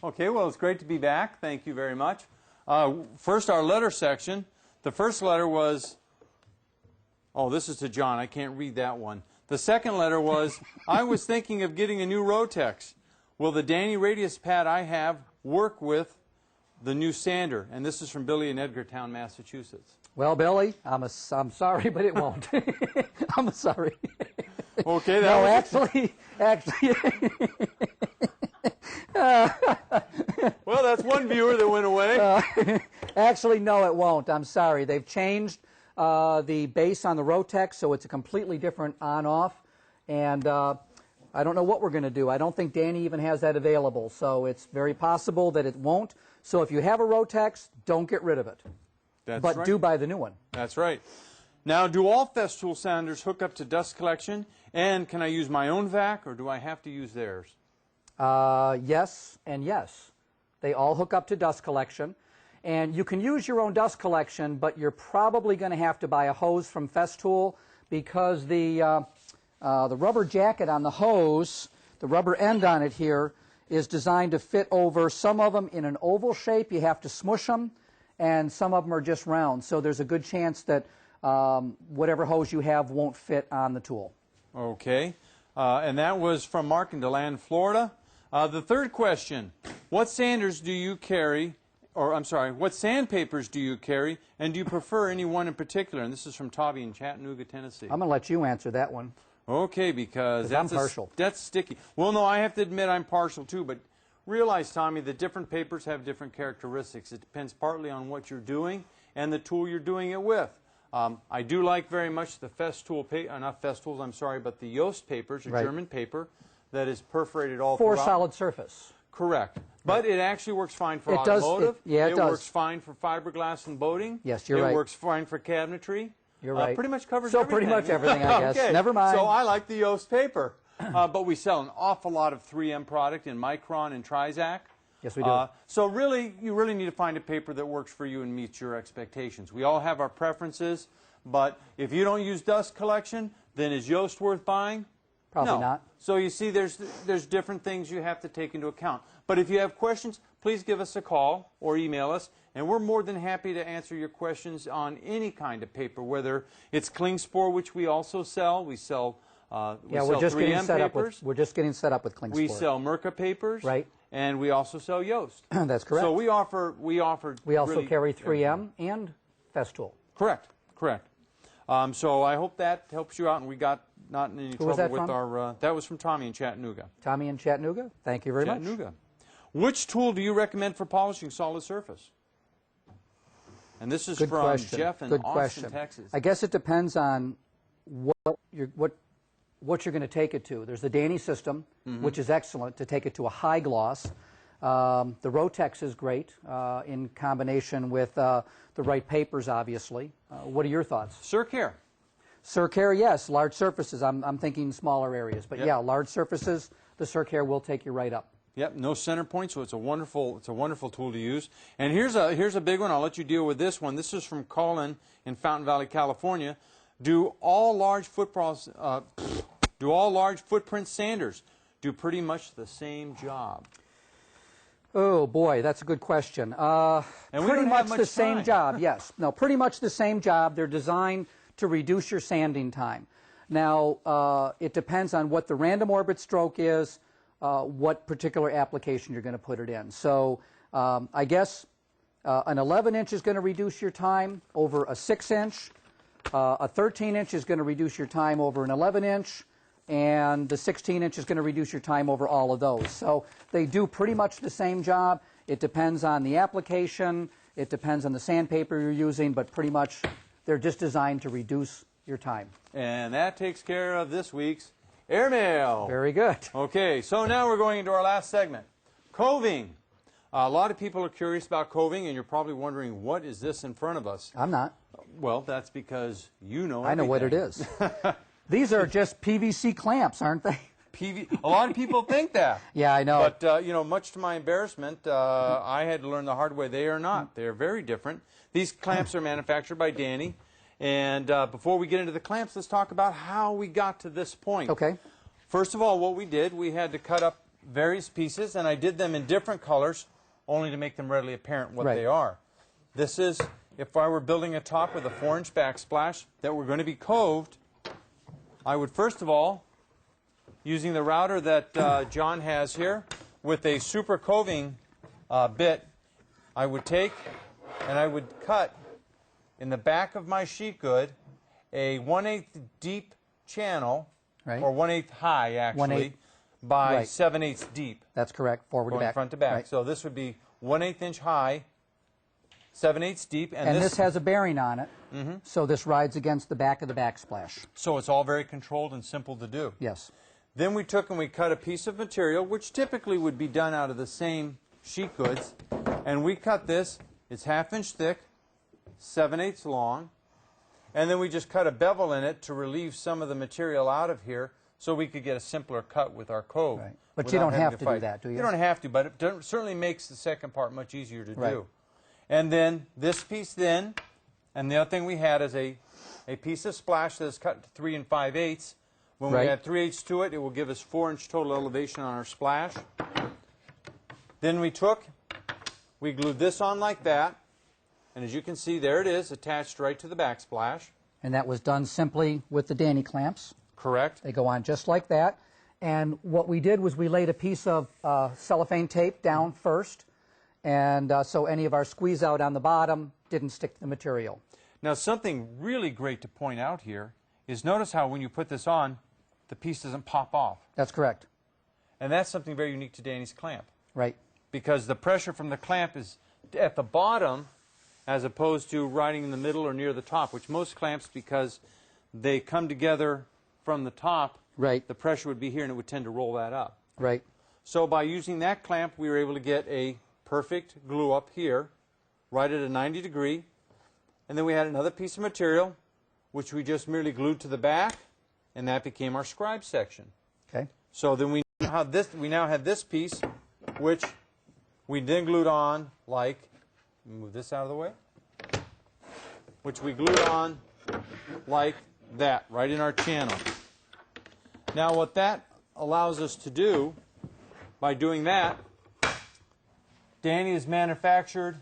Okay, well, it's great to be back. Thank you very much. First, our letter section. The first letter was, oh, this is to John. I can't read that one. The second letter was, I was thinking of getting a new Rotex. Will the Danny Radius pad I have work with the new sander? And this is from Billy in Edgartown, Massachusetts. Well, Billy, I'm sorry, but it won't. I'm sorry. Okay, no, actually. Well, that's one viewer that went away. Actually, no, it won't. I'm sorry. They've changed the base on the Rotex, so it's a completely different on-off. And I don't know what we're going to do. I don't think Danny even has that available, so it's very possible that it won't. So if you have a Rotex, don't get rid of it. But do buy the new one. That's right. Now, do all Festool sounders hook up to dust collection? And can I use my own vac, or do I have to use theirs? Yes and yes. They all hook up to dust collection. And you can use your own dust collection, but you're probably going to have to buy a hose from Festool because the rubber jacket on the hose, the rubber end on it here, is designed to fit over some of them in an oval shape. You have to smush them, and some of them are just round. So there's a good chance that whatever hose you have won't fit on the tool. Okay. And that was from Mark in DeLand, Florida. The third question, what sanders do you carry, or I'm sorry, what sandpapers do you carry, and do you prefer any one in particular? And this is from Tommy in Chattanooga, Tennessee. I'm going to let you answer that one. Okay, because that's I'm partial. That's sticky. Well, no, I have to admit I'm partial too, but realize, Tommy, that different papers have different characteristics. It depends partly on what you're doing and the tool you're doing it with. I do like very much the Festool, not Festools, I'm sorry, but the Yost papers, a German paper that is perforated all throughout. For solid surface. Correct. But it actually works fine for automotive. It does. Works fine for fiberglass and boating. Yes, you're right. It works fine for cabinetry. You're right. Pretty much covers everything. So pretty much everything, I guess. Okay. Never mind. So I like the Yost paper. But we sell an awful lot of 3M product in Micron and Trizac. Yes, we do. So really, you really need to find a paper that works for you and meets your expectations. We all have our preferences, but if you don't use dust collection, then is Yost worth buying? Probably not. So you see, there's different things you have to take into account. But if you have questions, please give us a call or email us, and we're more than happy to answer your questions on any kind of paper, whether it's Klingspor, which we also sell. We sell we're just 3M getting set papers. We're just getting set up with Klingspor. We sell Mirka papers. Right. And we also sell Yost. That's correct. So we offer. We also really carry 3M and Festool. Correct. Correct. So I hope that helps you out, and we got not in any trouble with our. That was from Tommy in Chattanooga. Tommy in Chattanooga. Thank you very much. Chattanooga. Which tool do you recommend for polishing solid surface? And this is from Jeff in Austin, Texas. I guess it depends on what you're going to take it to. There's the Danny system, which is excellent to take it to a high gloss. The Rotex is great in combination with the right papers, obviously. What are your thoughts? Surcare. Surcare, yes. Large surfaces. I'm thinking smaller areas. But yeah, large surfaces, the Surcare will take you right up. Yep, no center point, so it's a wonderful tool to use. And here's a big one. I'll let you deal with this one. This is from Colin in Fountain Valley, California. Do all large footprint sanders do pretty much the same job? Oh boy, that's a good question. Pretty much the same job, yes. No, pretty much the same job. They're designed to reduce your sanding time. Now, it depends on what the random orbit stroke is, what particular application you're going to put it in. So I guess an 11-inch is going to reduce your time over a 6-inch. A 13-inch is going to reduce your time over an 11-inch. And the 16-inch is going to reduce your time over all of those. So they do pretty much the same job. It depends on the application. It depends on the sandpaper you're using. But pretty much they're just designed to reduce your time. And that takes care of this week's Airmail. Very good. Okay, so now we're going into our last segment, coving. A lot of people are curious about coving, and you're probably wondering, what is this in front of us? I'm not. Well, that's because you know everything. I know what it is. These are just PVC clamps, aren't they? A lot of people think that. Yeah, I know. But, you know, much to my embarrassment, I had to learn the hard way. They are not. They are very different. These clamps are manufactured by Danny. And before we get into the clamps, let's talk about how we got to this point. Okay. First of all, what we did, we had to cut up various pieces, and I did them in different colors, only to make them readily apparent what they are. This is, if I were building a top with a 4-inch backsplash that were going to be coved, I would first of all, using the router that John has here, with a super coving bit, I would take and I would cut in the back of my sheet good a 1/8 deep channel, or 1/8 high actually, by 7/8 deep. That's correct, forward to going back. Front to back. So this would be 1/8 inch high, 7/8 deep. And this has a bearing on it, so this rides against the back of the backsplash. So it's all very controlled and simple to do. Yes. Then we took and we cut a piece of material, which typically would be done out of the same sheet goods, and we cut this. It's 1/2 inch thick, 7/8 long, and then we just cut a bevel in it to relieve some of the material out of here so we could get a simpler cut with our cove. Right. But you don't have to do that, do you? You don't have to, but it certainly makes the second part much easier to do. And then this piece then, and the other thing we had is a piece of splash that is cut to 3 5/8. When we add 3/8 to it, it will give us 4-inch total elevation on our splash. Then we glued this on like that, and as you can see, there it is, attached right to the backsplash. And that was done simply with the Danny clamps. Correct. They go on just like that. And what we did was we laid a piece of cellophane tape down first, and so any of our squeeze out on the bottom didn't stick to the material. Now, something really great to point out here is notice how when you put this on, the piece doesn't pop off. That's correct. And that's something very unique to Danny's clamp. Right. Because the pressure from the clamp is at the bottom as opposed to riding in the middle or near the top, which most clamps, because they come together from the top, the pressure would be here and it would tend to roll that up. Right. So by using that clamp, we were able to get a perfect glue up here, right at a 90 degree. And then we had another piece of material, which we just merely glued to the back, and that became our scribe section. Okay. So then we now had this piece, which we then glued on like, move this out of the way, which we glued on like that, right in our channel. Now what that allows us to do, by doing that, Danny has manufactured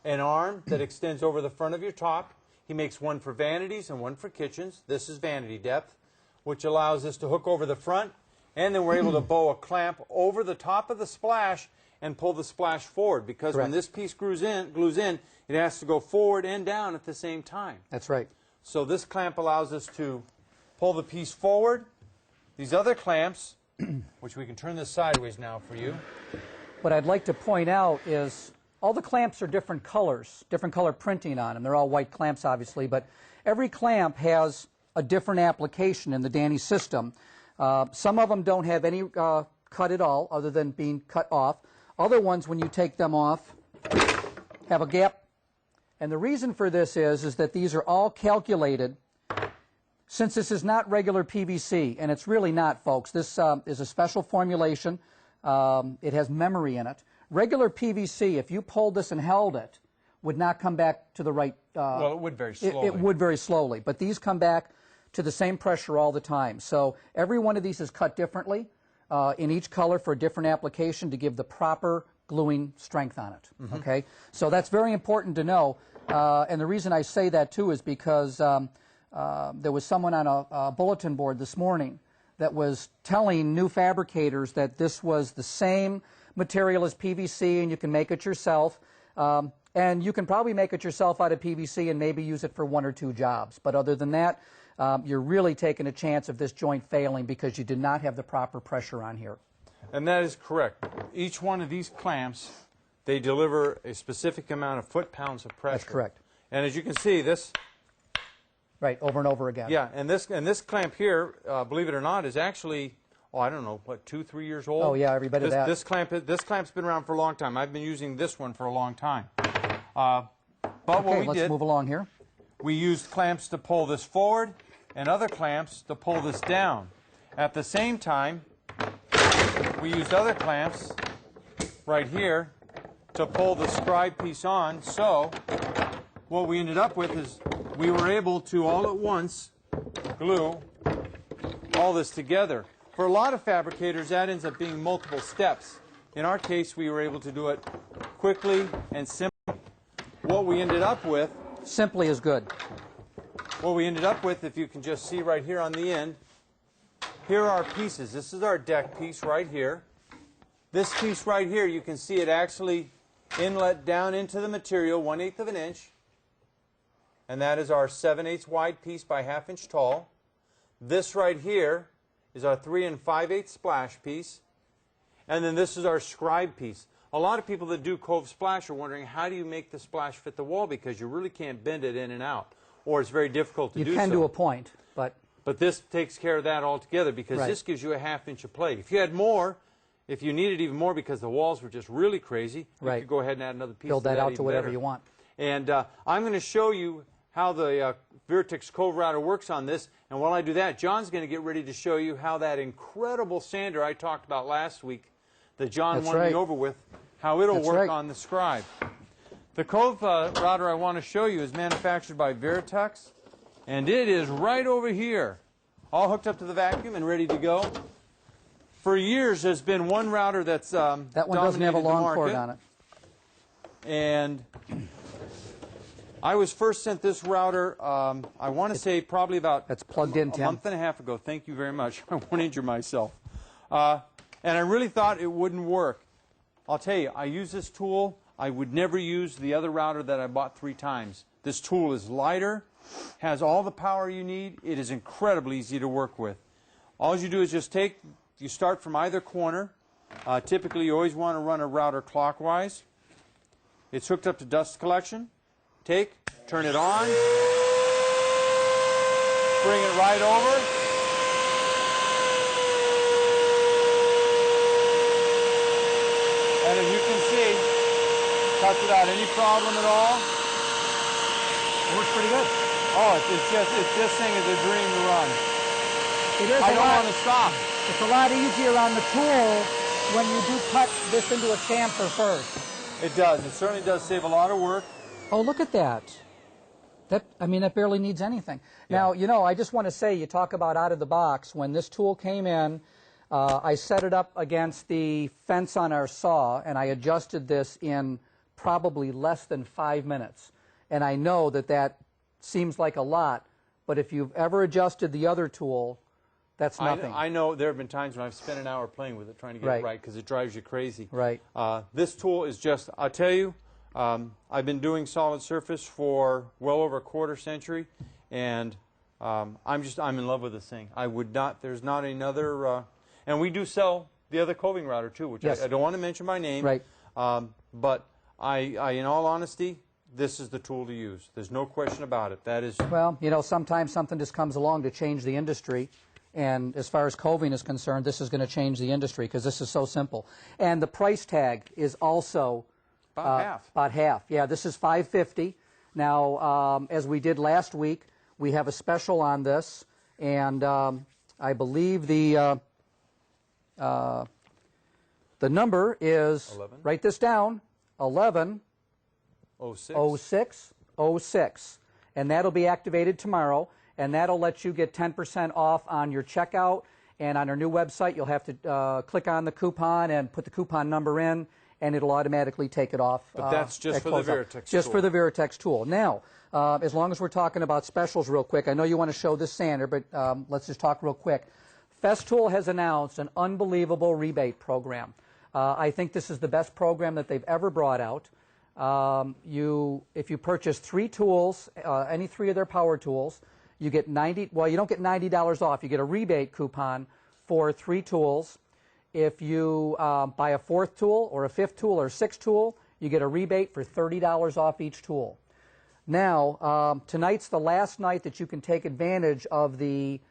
an arm that extends over the front of your top. He makes one for vanities and one for kitchens. This is vanity depth, which allows us to hook over the front, and then we're able to bow a clamp over the top of the splash and pull the splash forward, because when this piece glues in, it has to go forward and down at the same time. That's right. So this clamp allows us to pull the piece forward. These other clamps, which we can turn this sideways now for you. What I'd like to point out is all the clamps are different colors, different color printing on them. They're all white clamps, obviously, but every clamp has a different application in the Danny system. Some of them don't have any cut at all, other than being cut off. Other ones, when you take them off, have a gap. And the reason for this is that these are all calculated. Since this is not regular PVC, and it's really not, folks, this is a special formulation. It has memory in it. Regular PVC, if you pulled this and held it, would not come back to the right... well, it would very slowly. It would very slowly, but these come back to the same pressure all the time. So every one of these is cut differently in each color for a different application to give the proper gluing strength on it. Okay, so that's very important to know. And the reason I say that too is because there was someone on a bulletin board this morning that was telling new fabricators that this was the same material as PVC and you can make it yourself. And you can probably make it yourself out of PVC and maybe use it for 1 or 2 jobs. But other than that, you're really taking a chance of this joint failing because you did not have the proper pressure on here. And that is correct. Each one of these clamps, they deliver a specific amount of foot-pounds of pressure. That's correct. And as you can see, this... Right, over and over again. Yeah, and this clamp here, believe it or not, is actually, I don't know, what, 2-3 years old? Oh, yeah, every bit of that. This clamp's been around for a long time. I've been using this one for a long time. But what we did... let's move along here. We used clamps to pull this forward and other clamps to pull this down. At the same time, we used other clamps right here to pull the scribe piece on. So what we ended up with is we were able to all at once glue all this together. For a lot of fabricators, that ends up being multiple steps. In our case, we were able to do it quickly and simply. What we ended up with... Simply is good. What we ended up with, if you can just see right here on the end, here are our pieces. This is our deck piece right here. This piece right here, you can see it actually inlet down into the material, 1/8 of an inch. And that is our 7/8 wide piece by 1/2 inch tall. This right here is our 3 5/8 splash piece. And then this is our scribe piece. A lot of people that do cove splash are wondering, how do you make the splash fit the wall? Because you really can't bend it in and out, or it's very difficult to do so. You can to a point, but... But this takes care of that altogether, because right. this gives you a 1/2 inch of play. If you had more, if you needed even more because the walls were just really crazy, right. you could go ahead and add another piece. Build that out to whatever better. you want. And I'm going to show you how the Vertex Cove router works on this. And while I do that, John's going to get ready to show you how that incredible sander I talked about last week, that John won me over with, how it'll work on the scribe. The Cove router I want to show you is manufactured by Vertex, and it is right over here, all hooked up to the vacuum and ready to go. For years, there's been one router that's that one doesn't have a long cord on it. And I was first sent this router, I want to say probably about that's plugged in, a month and a half ago. Thank you very much. I won't injure myself. And I really thought it wouldn't work. I'll tell you, I use this tool. I would never use the other router that I bought 3 times. This tool is lighter, has all the power you need. It is incredibly easy to work with. All you do is just you start from either corner. Typically, you always want to run a router clockwise. It's hooked up to dust collection. Turn it on, bring it right over. And as you can see, cuts without any problem at all. It works pretty good. Oh, this thing is a dream to run. It is. I don't want to stop. It's a lot easier on the tool when you do cut this into a chamfer first. It does. It certainly does save a lot of work. Oh, look at that. That barely needs anything. Yeah. Now, I just want to say, you talk about out of the box. When this tool came in, I set it up against the fence on our saw, and I adjusted this in probably less than 5 minutes. And I know that seems like a lot, but if you've ever adjusted the other tool, that's nothing. I know there have been times when I've spent an hour playing with it trying to get it right, because it drives you crazy. Right. This tool is just, I'll tell you, I've been doing solid surface for well over a quarter century, and I'm in love with this thing. I would not, there's not another, and we do sell the other coving router too, which I don't want to mention by name. Right. But in all honesty, this is the tool to use. There's no question about it. That is. Well, sometimes something just comes along to change the industry. And as far as coving is concerned, this is going to change the industry because this is so simple. And the price tag is also about half. About half. Yeah, this is $550. Now, as we did last week, we have a special on this, and I believe the number is 11. Write this down. 110606, and that'll be activated tomorrow. And that'll let you get 10% off on your checkout. And on our new website, you'll have to click on the coupon and put the coupon number in, and it'll automatically take it off. But that's just for the Vertex tool. Just for the Vertex tool. Now, as long as we're talking about specials real quick, I know you want to show this sander, but let's just talk real quick. Festool has announced an unbelievable rebate program. I think this is the best program that they've ever brought out. If you purchase 3 tools, any 3 of their power tools, you get you don't get $90 off. You get a rebate coupon for 3 tools. If you buy a 4th tool or a 5th tool or a 6th tool, you get a rebate for $30 off each tool. Now, tonight's the last night that you can take advantage of the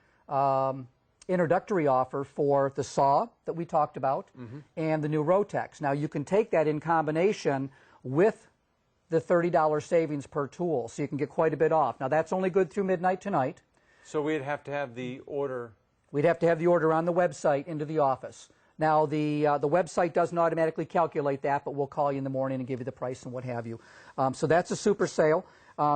introductory offer for the saw that we talked about and the new Rotex. Now, you can take that in combination with the $30 savings per tool, so you can get quite a bit off. Now, that's only good through midnight tonight. So we'd have to have the order. We'd have to have the order on the website into the office. Now, the website doesn't automatically calculate that, but we'll call you in the morning and give you the price and what have you. So that's a super sale.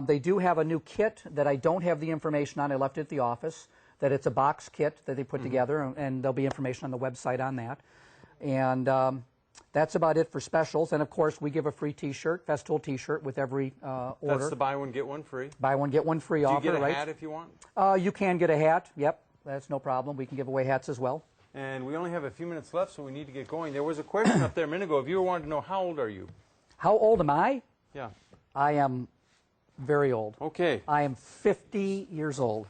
They do have a new kit that I don't have the information on. I left it at the office. that it's a box kit that they put together, and there'll be information on the website on that. And that's about it for specials. And, of course, we give a free T-shirt, Festool T-shirt, with every order. That's the buy one, get one free? Buy one, get one free offer, right? Do you get a hat if you want? You can get a hat. Yep, that's no problem. We can give away hats as well. And we only have a few minutes left, so we need to get going. There was a question up there a minute ago. A viewer wanted to know, how old are you? How old am I? Yeah. I am very old. Okay. I am 50 years old.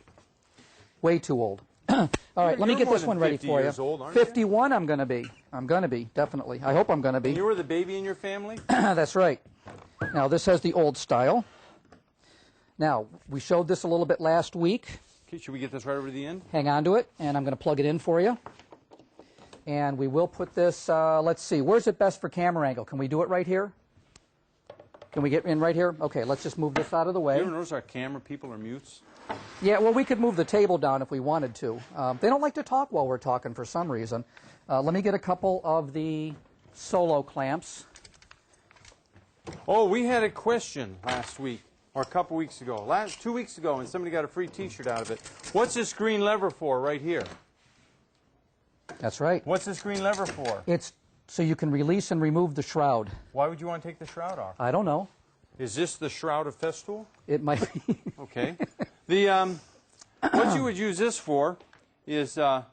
Way too old. All right, let me get this one ready for you. Old, 51 I'm going to be. I'm going to be, definitely. I hope I'm going to be. And you were the baby in your family? That's right. Now, this has the old style. Now, we showed this a little bit last week. Okay, should we get this right over to the end? Hang on to it, and I'm going to plug it in for you. And we will put this, let's see, where's it best for camera angle? Can we do it right here? Can we get in right here? Okay, let's just move this out of the way. You ever notice our camera people are mutes? Yeah, well, we could move the table down if we wanted to. They don't like to talk while we're talking for some reason. Let me get a couple of the solo clamps. Oh, we had a question last week, or a couple weeks ago. 2 weeks ago, and somebody got a free T-shirt out of it. What's this green lever for right here? That's right. What's this green lever for? It's so you can release and remove the shroud. Why would you want to take the shroud off? I don't know. Is this the shroud of Festool? It might be. Okay. The what you would use this for is for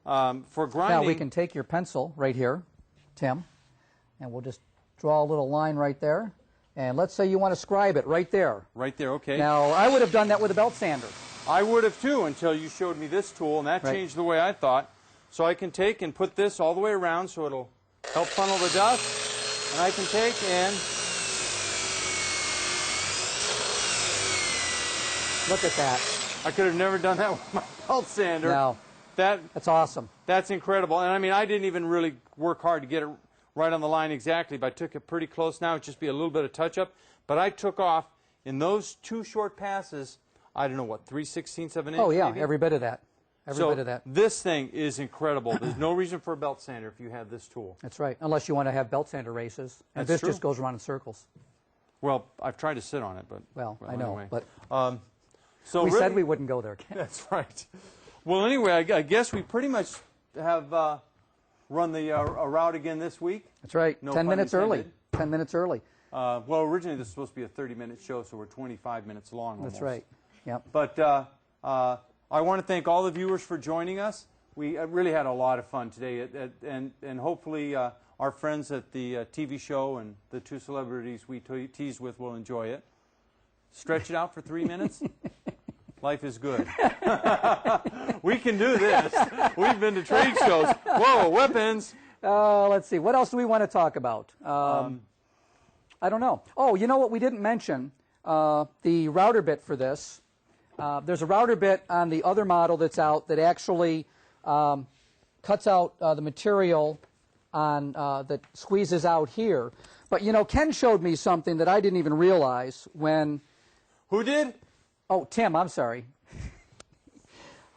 grinding. Now we can take your pencil right here, Tim, and we'll just draw a little line right there. And let's say you want to scribe it right there. Right there, okay. Now, I would have done that with a belt sander. I would have too until you showed me this tool, and that changed the way I thought. So I can take and put this all the way around so it'll help funnel the dust. And I can take and look at that. I could have never done that with my belt sander. No. That's awesome. That's incredible. And I mean, I didn't even really work hard to get it right on the line exactly, but I took it pretty close now. It'd just be a little bit of touch-up. But I took off, in those 2 short passes, I don't know, what, 3/16 of an inch? Oh, yeah, maybe? every bit of that. Every bit of that. This thing is incredible. There's no reason for a belt sander if you have this tool. That's right, unless you want to have belt sander races. And this just goes around in circles. Well, I've tried to sit on it, but... Well I know, anyway. but so we really, said we wouldn't go there, Ken. That's right. Well, anyway, I guess we pretty much have run the route again this week. That's right, No 10 pun minutes intended. early. 10 minutes early. Well, originally this was supposed to be a 30-minute show, so we're 25 minutes long almost. That's right, yep. But I want to thank all the viewers for joining us. We really had a lot of fun today, and hopefully our friends at the TV show and the 2 celebrities we teased with will enjoy it. Stretch it out for 3 minutes. Life is good. We can do this. We've been to trade shows. Whoa, weapons. Let's see. What else do we want to talk about? I don't know. Oh, you know what we didn't mention? The router bit for this. There's a router bit on the other model that's out that actually cuts out the material on that squeezes out here. But, you know, Ken showed me something that I didn't even realize when... Who did? Oh, Tim, I'm sorry.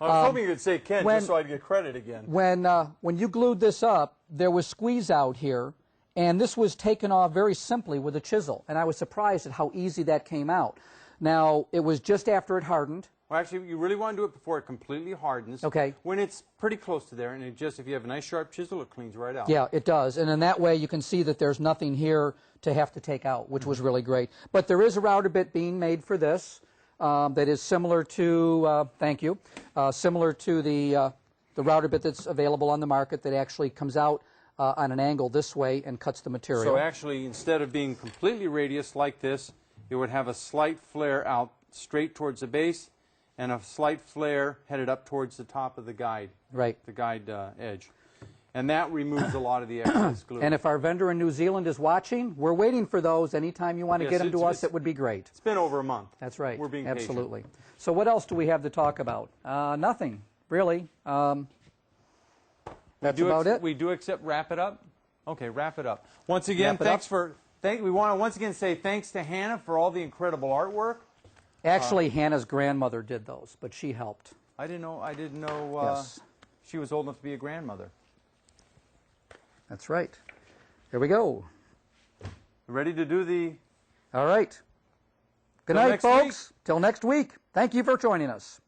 I was hoping you could say Ken just so I'd get credit again. When you glued this up, there was squeeze out here, and this was taken off very simply with a chisel. And I was surprised at how easy that came out. Now, it was just after it hardened. Well, actually, you really want to do it before it completely hardens. Okay. When it's pretty close to there, and it just, if you have a nice sharp chisel, it cleans right out. Yeah, it does. And in that way, you can see that there's nothing here to have to take out, which was really great. But there is a router bit being made for this that is similar to, thank you, similar to the router bit that's available on the market that actually comes out on an angle this way and cuts the material. So actually, instead of being completely radius like this, it would have a slight flare out straight towards the base and a slight flare headed up towards the top of the guide, right? The guide edge. And that removes a lot of the excess glue. And if our vendor in New Zealand is watching, we're waiting for those. Anytime you want to get them to us, it would be great. It's been over a month. That's right. We're being absolutely. patient. So what else do we have to talk about? Nothing, really. That's about it. We do accept wrap it up? Okay, wrap it up. Once again, we want to once again say thanks to Hannah for all the incredible artwork. Actually, Hannah's grandmother did those, but she helped. I didn't know yes. She was old enough to be a grandmother. That's right. Here we go. Ready to do the... All right. Good night, folks. Till next week. Thank you for joining us.